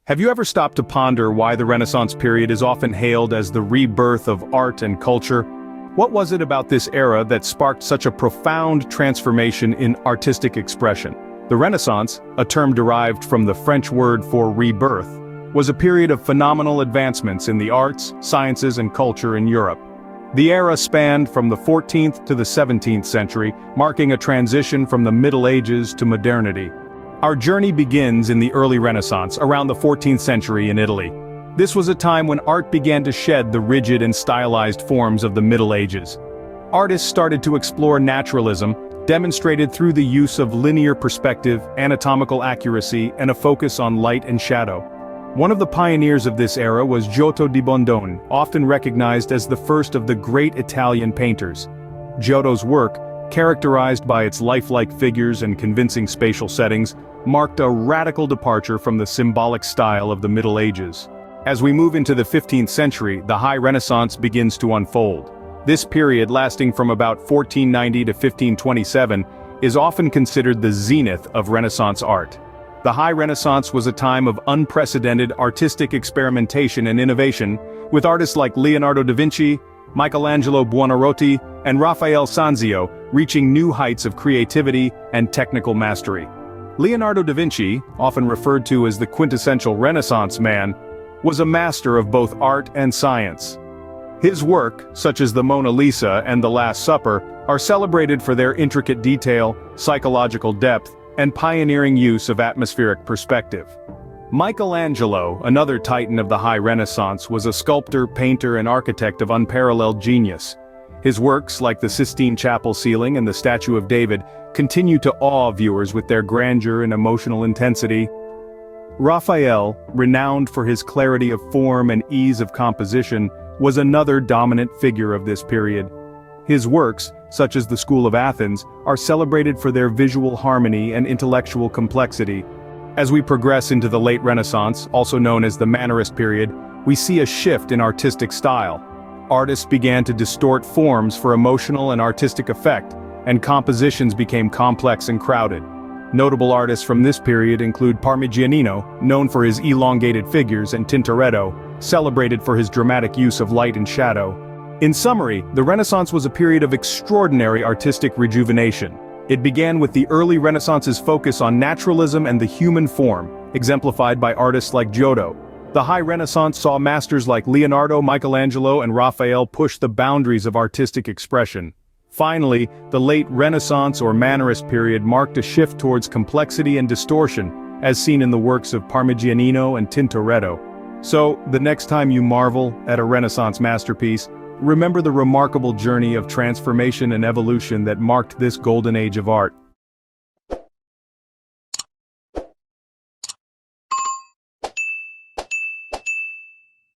Have you ever stopped to ponder why the Renaissance period is often hailed as the rebirth of art and culture? What was it about this era that sparked such a profound transformation in artistic expression? The Renaissance, a term derived from the French word for rebirth, was a period of phenomenal advancements in the arts, sciences, and culture in Europe. The era spanned from the 14th to the 17th century, marking a transition from the Middle Ages to modernity. Our journey begins in the early Renaissance, around the 14th century in Italy. This was a time when art began to shed the rigid and stylized forms of the Middle Ages. Artists started to explore naturalism, demonstrated through the use of linear perspective, anatomical accuracy, and a focus on light and shadow. One of the pioneers of this era was Giotto di Bondone, often recognized as the first of the great Italian painters. Giotto's work, characterized by its lifelike figures and convincing spatial settings, marked a radical departure from the symbolic style of the Middle Ages. As we move into the 15th century, the High Renaissance begins to unfold. This period, lasting from about 1490 to 1527, is often considered the zenith of Renaissance art. The High Renaissance was a time of unprecedented artistic experimentation and innovation, with artists like Leonardo da Vinci, Michelangelo Buonarroti, and Raphael Sanzio reaching new heights of creativity and technical mastery. Leonardo da Vinci, often referred to as the quintessential Renaissance man, was a master of both art and science. His work, such as the Mona Lisa and the Last Supper, are celebrated for their intricate detail, psychological depth, and pioneering use of atmospheric perspective. Michelangelo, another titan of the High Renaissance, was a sculptor, painter, and architect of unparalleled genius. His works, like the Sistine Chapel ceiling and the Statue of David, continue to awe viewers with their grandeur and emotional intensity. Raphael, renowned for his clarity of form and ease of composition, was another dominant figure of this period. His works, such as the School of Athens, are celebrated for their visual harmony and intellectual complexity. As we progress into the late Renaissance, also known as the Mannerist period, we see a shift in artistic style. Artists began to distort forms for emotional and artistic effect, and compositions became complex and crowded. Notable artists from this period include Parmigianino, known for his elongated figures, and Tintoretto, celebrated for his dramatic use of light and shadow. In summary, the Renaissance was a period of extraordinary artistic rejuvenation. It began with the early Renaissance's focus on naturalism and the human form, exemplified by artists like Giotto. The High Renaissance saw masters like Leonardo, Michelangelo, and Raphael push the boundaries of artistic expression. Finally, the late Renaissance or Mannerist period marked a shift towards complexity and distortion, as seen in the works of Parmigianino and Tintoretto. So, the next time you marvel at a Renaissance masterpiece, remember the remarkable journey of transformation and evolution that marked this golden age of art.